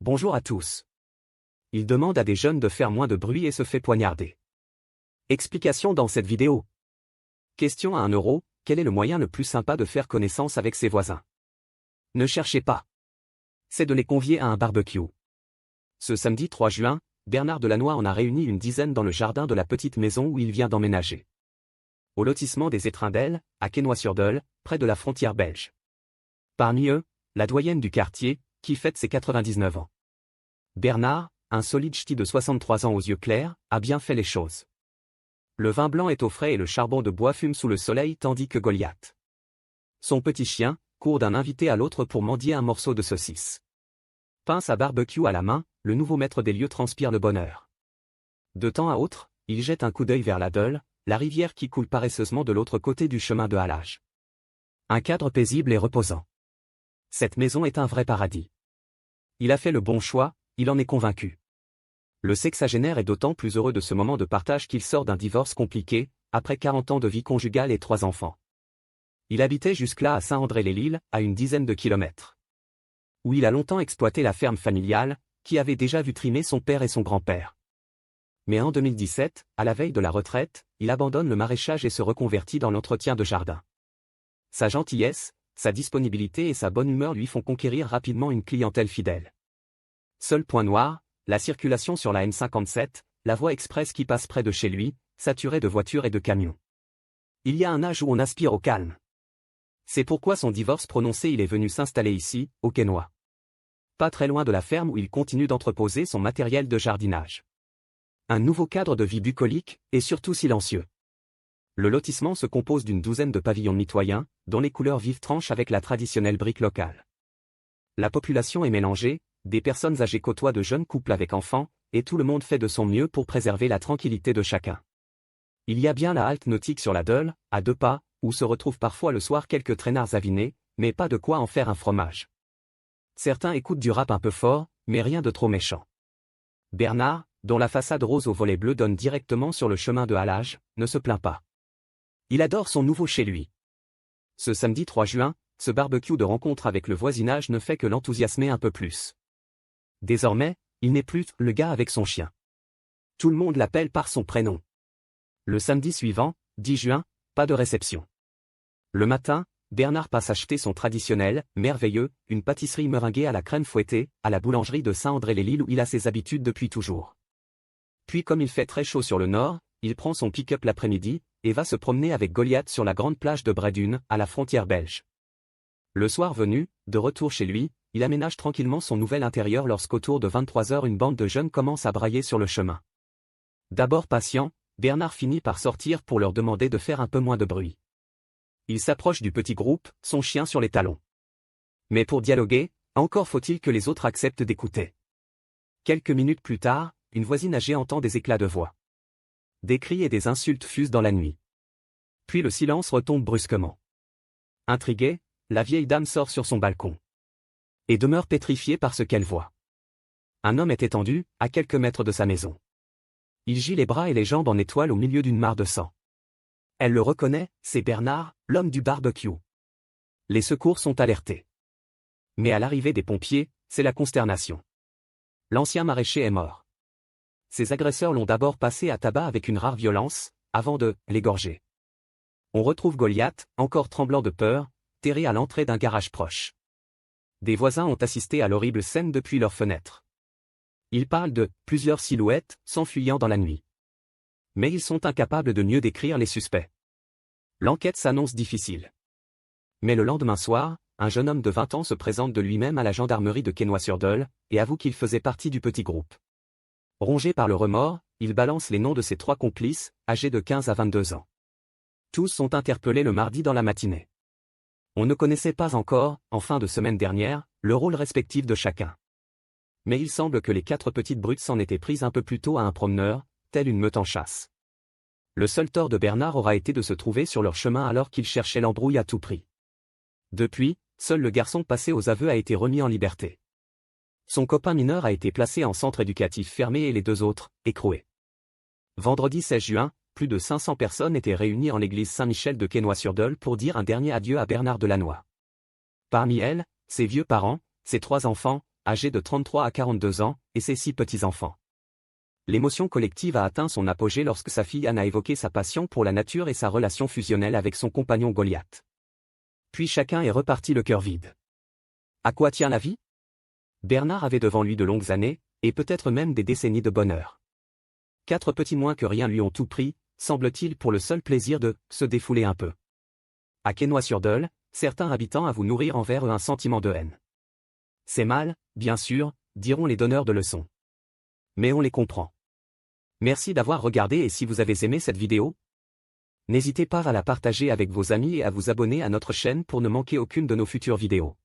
Bonjour à tous. Il demande à des jeunes de faire moins de bruit et se fait poignarder. Explication dans cette vidéo. Question à 1 euro, quel est le moyen le plus sympa de faire connaissance avec ses voisins? Ne cherchez pas. C'est de les convier à un barbecue. Ce samedi 3 juin, Bernard Delannoy en a réuni une dizaine dans le jardin de la petite maison où il vient d'emménager. Au lotissement des Étrindelles, à Quesnoy-sur-Dole, près de la frontière belge. Parmi eux, la doyenne du quartier, qui fête ses 99 ans. Bernard, un solide ch'ti de 63 ans aux yeux clairs, a bien fait les choses. Le vin blanc est au frais et le charbon de bois fume sous le soleil tandis que Goliath. Son petit chien, court d'un invité à l'autre pour mendier un morceau de saucisse. Pince à barbecue à la main, le nouveau maître des lieux transpire le bonheur. De temps à autre, il jette un coup d'œil vers la Dole, la rivière qui coule paresseusement de l'autre côté du chemin de halage. Un cadre paisible et reposant. Cette maison est un vrai paradis. Il a fait le bon choix, il en est convaincu. Le sexagénaire est d'autant plus heureux de ce moment de partage qu'il sort d'un divorce compliqué, après 40 ans de vie conjugale et 3 enfants. Il habitait jusque-là à Saint-André-les-Lilles, à une dizaine de kilomètres. Où il a longtemps exploité la ferme familiale, qui avait déjà vu trimer son père et son grand-père. Mais en 2017, à la veille de la retraite, il abandonne le maraîchage et se reconvertit dans l'entretien de jardin. Sa gentillesse, sa disponibilité et sa bonne humeur lui font conquérir rapidement une clientèle fidèle. Seul point noir, la circulation sur la M57, la voie express qui passe près de chez lui, saturée de voitures et de camions. Il y a un âge où on aspire au calme. C'est pourquoi son divorce prononcé il est venu s'installer ici, au Quesnoy. Pas très loin de la ferme où il continue d'entreposer son matériel de jardinage. Un nouveau cadre de vie bucolique, et surtout silencieux. Le lotissement se compose d'une douzaine de pavillons mitoyens, dont les couleurs vives tranchent avec la traditionnelle brique locale. La population est mélangée, des personnes âgées côtoient de jeunes couples avec enfants, et tout le monde fait de son mieux pour préserver la tranquillité de chacun. Il y a bien la halte nautique sur la Dole, à 2 pas, où se retrouvent parfois le soir quelques traînards avinés, mais pas de quoi en faire un fromage. Certains écoutent du rap un peu fort, mais rien de trop méchant. Bernard, dont la façade rose au volet bleu donne directement sur le chemin de halage, ne se plaint pas. Il adore son nouveau chez lui. Ce samedi 3 juin, ce barbecue de rencontre avec le voisinage ne fait que l'enthousiasmer un peu plus. Désormais, il n'est plus le gars avec son chien. Tout le monde l'appelle par son prénom. Le samedi suivant, 10 juin, pas de réception. Le matin, Bernard passe acheter son traditionnel, merveilleux, une pâtisserie meringuée à la crème fouettée, à la boulangerie de Saint-André-les-Lilles où il a ses habitudes depuis toujours. Puis comme il fait très chaud sur le nord, il prend son pick-up l'après-midi, et va se promener avec Goliath sur la grande plage de Bredune, à la frontière belge. Le soir venu, de retour chez lui, il aménage tranquillement son nouvel intérieur lorsqu'autour de 23 h une bande de jeunes commence à brailler sur le chemin. D'abord patient, Bernard finit par sortir pour leur demander de faire un peu moins de bruit. Il s'approche du petit groupe, son chien sur les talons. Mais pour dialoguer, encore faut-il que les autres acceptent d'écouter. Quelques minutes plus tard, une voisine âgée entend des éclats de voix. Des cris et des insultes fusent dans la nuit. Puis le silence retombe brusquement. Intriguée, la vieille dame sort sur son balcon. Et demeure pétrifiée par ce qu'elle voit. Un homme est étendu, à quelques mètres de sa maison. Il gît les bras et les jambes en étoile au milieu d'une mare de sang. Elle le reconnaît, c'est Bernard, l'homme du barbecue. Les secours sont alertés. Mais à l'arrivée des pompiers, c'est la consternation. L'ancien maraîcher est mort. Ses agresseurs l'ont d'abord passé à tabac avec une rare violence, avant de l'égorger. On retrouve Goliath, encore tremblant de peur, terré à l'entrée d'un garage proche. Des voisins ont assisté à l'horrible scène depuis leurs fenêtres. Ils parlent de « plusieurs silhouettes » s'enfuyant dans la nuit. Mais ils sont incapables de mieux décrire les suspects. L'enquête s'annonce difficile. Mais le lendemain soir, un jeune homme de 20 ans se présente de lui-même à la gendarmerie de Quesnoy-sur-Dole, et avoue qu'il faisait partie du petit groupe. Rongé par le remords, il balance les noms de ses 3 complices, âgés de 15 à 22 ans. Tous sont interpellés le mardi dans la matinée. On ne connaissait pas encore, en fin de semaine dernière, le rôle respectif de chacun. Mais il semble que les 4 petites brutes s'en étaient prises un peu plus tôt à un promeneur, telle une meute en chasse. Le seul tort de Bernard aura été de se trouver sur leur chemin alors qu'il cherchait l'embrouille à tout prix. Depuis, seul le garçon passé aux aveux a été remis en liberté. Son copain mineur a été placé en centre éducatif fermé et les 2 autres, écroués. Vendredi 16 juin, plus de 500 personnes étaient réunies en l'église Saint-Michel de Quesnoy-sur-Dole pour dire un dernier adieu à Bernard Delannoy. Parmi elles, ses vieux parents, ses 3 enfants, âgé de 33 à 42 ans, et ses 6 petits-enfants. L'émotion collective a atteint son apogée lorsque sa fille Anne a évoqué sa passion pour la nature et sa relation fusionnelle avec son compagnon Goliath. Puis chacun est reparti le cœur vide. À quoi tient la vie? Bernard avait devant lui de longues années, et peut-être même des décennies de bonheur. 4 petits moins que rien lui ont tout pris, semble-t-il pour le seul plaisir de se défouler un peu. À Quesnoy-sur-Dole, certains habitants avouent nourrir envers eux un sentiment de haine. C'est mal, bien sûr, diront les donneurs de leçons. Mais on les comprend. Merci d'avoir regardé et si vous avez aimé cette vidéo, n'hésitez pas à la partager avec vos amis et à vous abonner à notre chaîne pour ne manquer aucune de nos futures vidéos.